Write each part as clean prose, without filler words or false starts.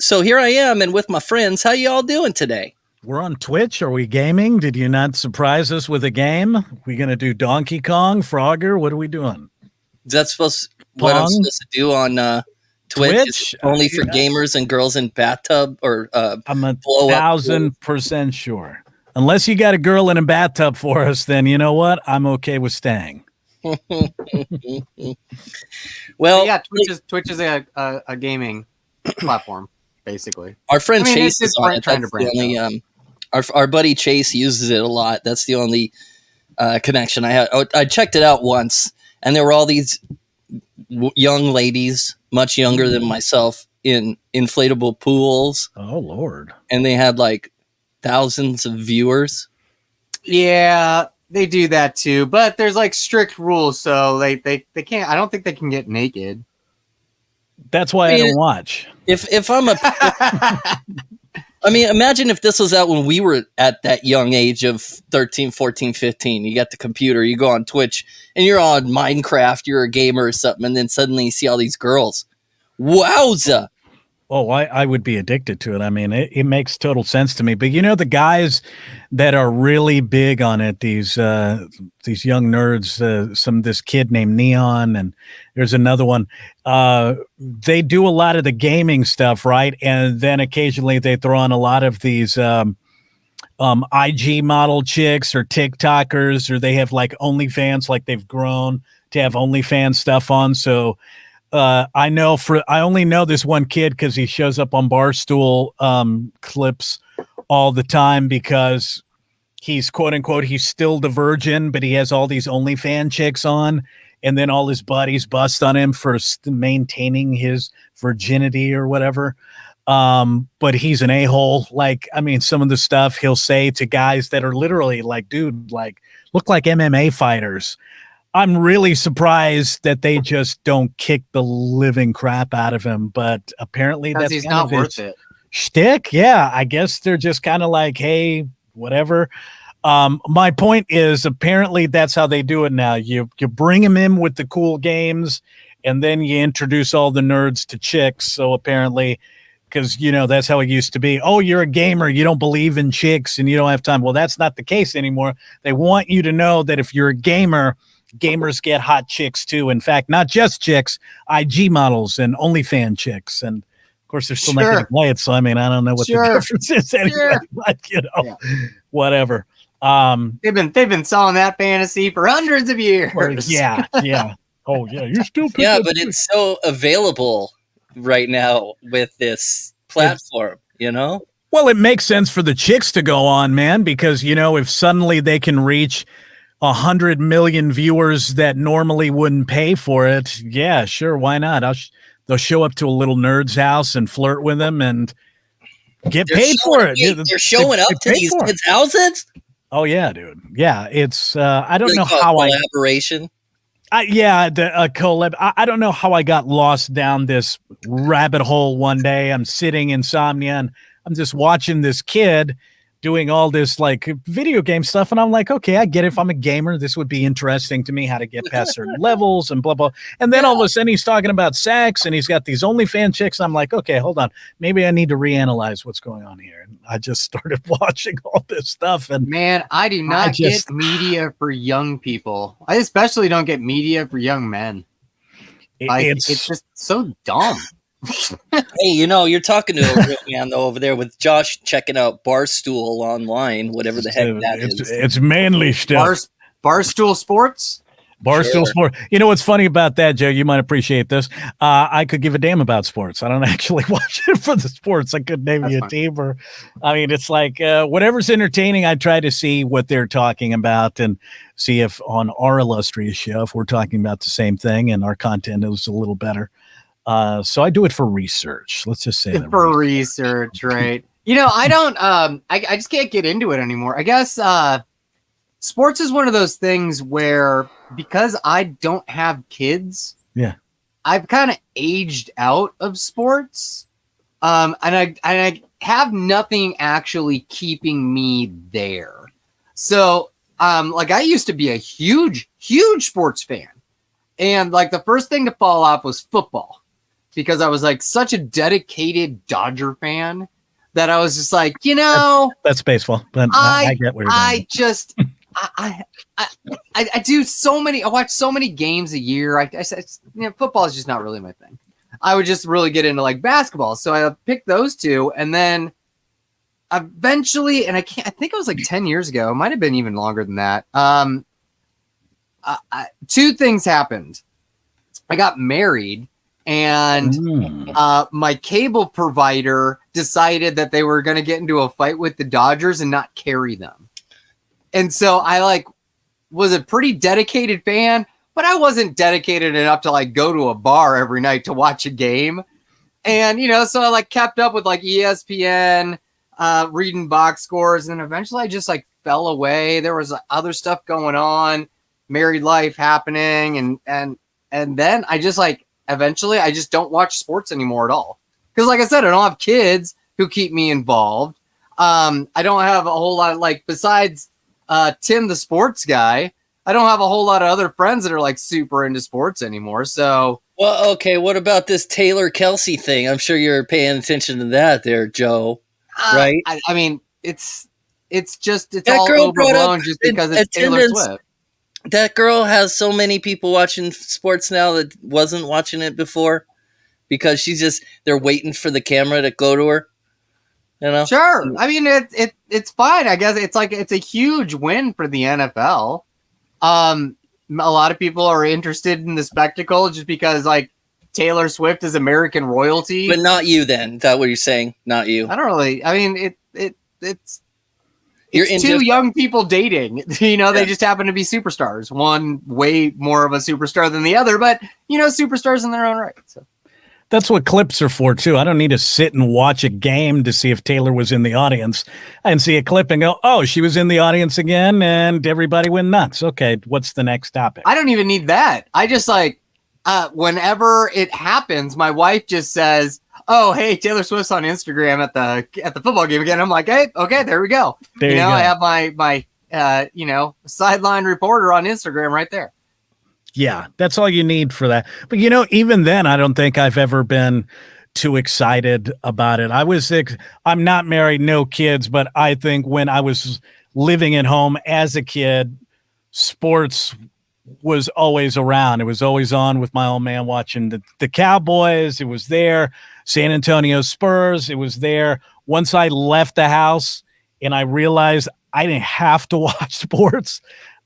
So here I am, and with my friends. How you all doing today? We're on Twitch. Are we gaming? Did you not surprise us with a game? We gonna do Donkey Kong, Frogger? What are we doing? Is that what I'm Pong? supposed to do on Twitch? Is Twitch? it only for gamers and girls in bathtub or I'm blow up? 1,000% sure. Unless you got a girl in a bathtub for us, then you know what? I'm okay with staying. Well, yeah, Twitch is a gaming platform, basically. Our friend Chase is on it. Trying That's to the only, our buddy Chase uses it a lot. That's the only connection I had. I checked it out once, and there were all these young ladies, much younger than myself, in inflatable pools. Oh, Lord. And they had like thousands of viewers. Yeah, they do that too, but there's like strict rules, so they can't. I don't think they can get naked. That's why I don't watch. If I'm I mean, imagine if this was out when we were at that young age of 13, 14, 15. You got the computer, you go on Twitch, and you're on Minecraft, you're a gamer or something, and then suddenly you see all these girls. Wowza! Oh, I would be addicted to it. I mean, it makes total sense to me. But you know, the guys that are really big on it, these young nerds, this kid named Neon, and there's another one. They do a lot of the gaming stuff, right? And then occasionally they throw on a lot of these IG model chicks or TikTokers, or they have like OnlyFans, like they've grown to have OnlyFans stuff on. So I only know this one kid because he shows up on Barstool clips all the time, because he's quote unquote, he's still the virgin, but he has all these OnlyFans chicks on, and then all his buddies bust on him for maintaining his virginity or whatever. But he's an a-hole. Like, I mean, some of the stuff he'll say to guys that are literally like, dude, like, look like MMA fighters. I'm really surprised that they just don't kick the living crap out of him, but apparently that's he's not worth it. Shtick. Yeah, I guess they're just kind of like, hey, whatever. My point is, apparently that's how they do it now. You bring him in with the cool games, and then you introduce all the nerds to chicks. So apparently, because, you know, that's how it used to be. Oh, you're a gamer, you don't believe in chicks, and you don't have time. Well, that's not the case anymore. They want you to know that if you're a gamer, gamers get hot chicks too. In fact, not just chicks, IG models and OnlyFans chicks. And of course, they're still not going to play it. So, I mean, I don't know what the difference is anyway, but, you know, whatever. They've been selling that fantasy for hundreds of years. Yeah. Oh, yeah. You're still but it's so available right now with this platform, you know? Well, it makes sense for the chicks to go on, man, because, you know, if suddenly they can reach 100 million viewers that normally wouldn't pay for it, yeah, sure, why not? They'll show up to a little nerd's house and flirt with them and get paid for it. They're showing up to these kids' houses? Oh, yeah, dude. Yeah, it's I don't know how collaboration. A collab. I don't know how I got lost down this rabbit hole one day. I'm sitting insomnia and I'm just watching this kid doing all this like video game stuff, and I'm like, okay, I get it. If I'm a gamer, this would be interesting to me, how to get past certain levels and blah blah. And then all of a sudden he's talking about sex and he's got these OnlyFans chicks. I'm like, okay, hold on, maybe I need to reanalyze what's going on here. And I just started watching all this stuff, and man, I do not get media for young people. I especially don't get media for young men. It's just so dumb. Hey, you know, you're talking to a real man though over there with Josh checking out Barstool online, whatever the heck that is. It's manly stuff. Barstool Sports? Barstool Sport. You know what's funny about that, Joe? You might appreciate this. I could give a damn about sports. I don't actually watch it for the sports. I could name you a team, or I mean, it's like whatever's entertaining. I try to see what they're talking about and see if on our illustrious show, if we're talking about the same thing and our content is a little better. So I do it for research. Let's just say that for research, right? You know, I don't. I just can't get into it anymore. I guess sports is one of those things where, because I don't have kids, I've kind of aged out of sports, and I have nothing actually keeping me there. So, like, I used to be a huge sports fan, and like the first thing to fall off was football. because I was like such a dedicated Dodger fan that I was just like, you know, that's baseball. But I get where you're going. I do so many. I watch so many games a year. Football is just not really my thing. I would just really get into like basketball. So I picked those two, and then eventually, and I think it was like 10 years ago. It might have been even longer than that. Two things happened. I got married, and my cable provider decided that they were going to get into a fight with the Dodgers and not carry them. And so I was a pretty dedicated fan, but I wasn't dedicated enough to go to a bar every night to watch a game. And, so I kept up with ESPN, reading box scores. And eventually I just fell away. There was other stuff going on, married life happening. And then I just eventually I just don't watch sports anymore at all. Because like I said, I don't have kids who keep me involved. I don't have a whole lot of besides Tim, the sports guy, I don't have a whole lot of other friends that are super into sports anymore. So, well, okay. What about this Taylor Kelsey thing? I'm sure you're paying attention to that there, Joe. Right? I mean, it's all overblown just because it's Taylor Swift. That girl has so many people watching sports now that wasn't watching it before because they're waiting for the camera to go to her. Sure. I mean, it's fine. I guess it's a huge win for the NFL. A lot of people are interested in the spectacle just because Taylor Swift is American royalty. But not you then. Is that what you're saying? Not you. I don't really. I mean, it's two young people dating. They just happen to be superstars. One way more of a superstar than the other, but superstars in their own right. So. That's what clips are for, too. I don't need to sit and watch a game to see if Taylor was in the audience and see a clip and go, oh, she was in the audience again, and everybody went nuts. Okay, what's the next topic? I don't even need that. I just whenever it happens, my wife just says, oh, hey, Taylor Swift's on Instagram at the football game again. I'm like, hey, okay, there we go. There you go. I have my sideline reporter on Instagram right there. Yeah, that's all you need for that. But, even then, I don't think I've ever been too excited about it. I'm not married, no kids, but I think when I was living at home as a kid, sports was always around. It was always on with my old man watching the Cowboys. It was there. San Antonio Spurs. It was there. Once I left the house and I realized I didn't have to watch sports,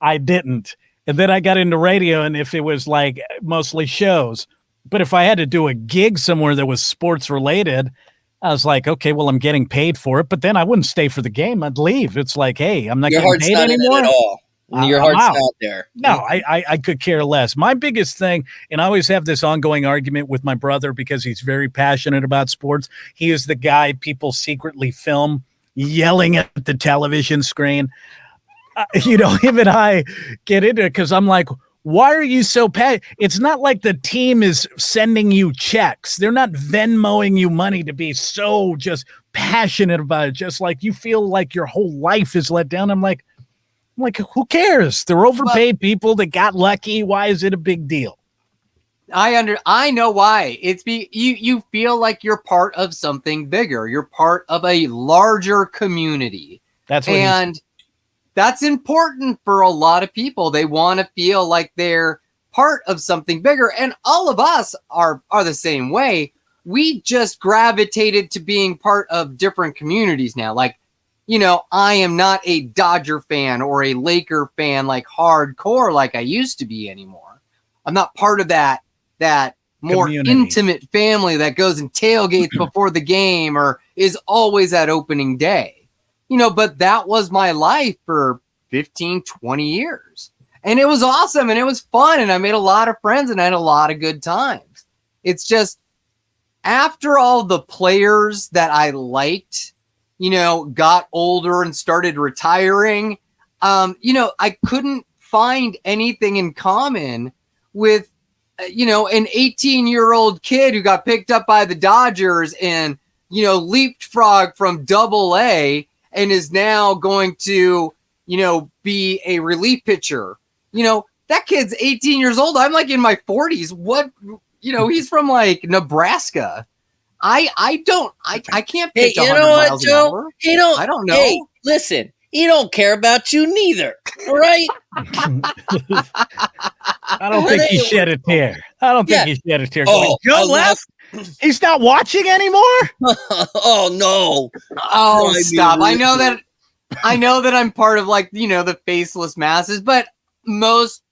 I didn't. And then I got into radio, and if it was mostly shows, but if I had to do a gig somewhere that was sports related, I was like, okay, well, I'm getting paid for it, but then I wouldn't stay for the game. I'd leave. It's like, hey, I'm not getting paid anymore. Your heart's not in it at all. Your heart's not there. No, I could care less. My biggest thing, and I always have this ongoing argument with my brother because he's very passionate about sports. He is the guy people secretly film yelling at the television screen. Him and I get into it because I'm like, why are you so passionate? It's not like the team is sending you checks. They're not Venmoing you money to be so just passionate about it. Just like you feel like your whole life is let down. I'm like, who cares? They're overpaid people that got lucky. Why is it a big deal? I know why. It's you feel like you're part of something bigger. You're part of a larger community. That's important for a lot of people. They want to feel like they're part of something bigger. And all of us are the same way. We just gravitated to being part of different communities now. I am not a Dodger fan or a Laker fan, hardcore like I used to be anymore. I'm not part of that more community. Intimate family that goes and tailgates before the game or is always at opening day. But that was my life for 15, 20 years. And it was awesome and it was fun. And I made a lot of friends and I had a lot of good times. It's just after all the players that I liked, got older and started retiring, I couldn't find anything in common with, an 18-year-old kid who got picked up by the Dodgers and, leapfrog from AA and is now going to, be a relief pitcher. That kid's 18 years old. I'm in my 40s. he's from like Nebraska. I can't Hey, pitch you 100 know what, miles an Joe? hour. I don't know. Hey, listen, he don't care about you neither. All right? I don't think he shed a tear. I don't think he shed a tear. Going, Joe left. He's not watching anymore. Oh no! Oh, stop! I know that I'm part of like the faceless masses, but most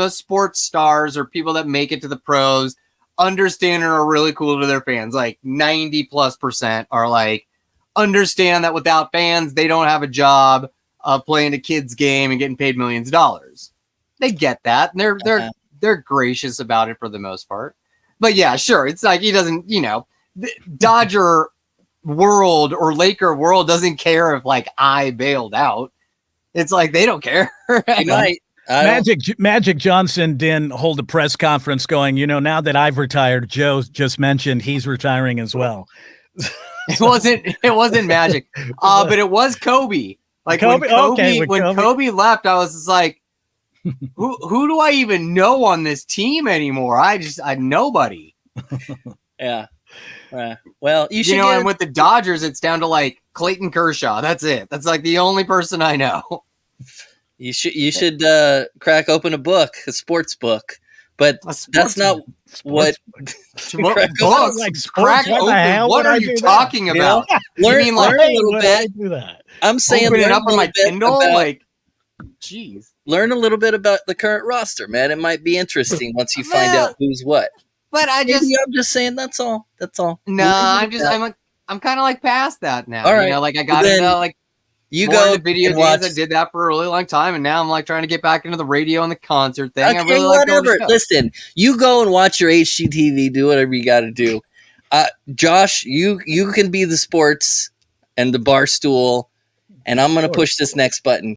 sports stars or people that make it to the pros understand and are really cool to their fans. Like 90+% are like understand that without fans they don't have a job playing a kid's game and getting paid millions of dollars. They get that, and they're gracious about it for the most part. But yeah, sure, it's like he doesn't, Dodger world or Laker world doesn't care if like I bailed out. It's like they don't care. Magic Johnson didn't hold a press conference going, now that I've retired, Joe just mentioned he's retiring as well. It wasn't Magic. But it was Kobe. Like when Kobe left, I was just like, who do I even know on this team anymore? I nobody. Yeah. Well, you should and with the Dodgers, it's down to like Clayton Kershaw. That's it. That's like the only person I know. You should crack open a sports book, but that's not what crack open. What are you talking about? Learn a little bit. I'm saying open it up on my Kindle. Like, jeez, learn a little bit about the current roster, man. It might be interesting once you find out who's what. But I'm just saying that's all. No, I'm kind of like past that now. All right. Like I got to know like you go into video games. I did that for a really long time, and now I'm like trying to get back into the radio and the concert thing. Okay, I really whatever. Listen, you go and watch your HGTV. Do whatever you got to do. Josh, you can be the sports and the bar stool, and I'm gonna push this next button.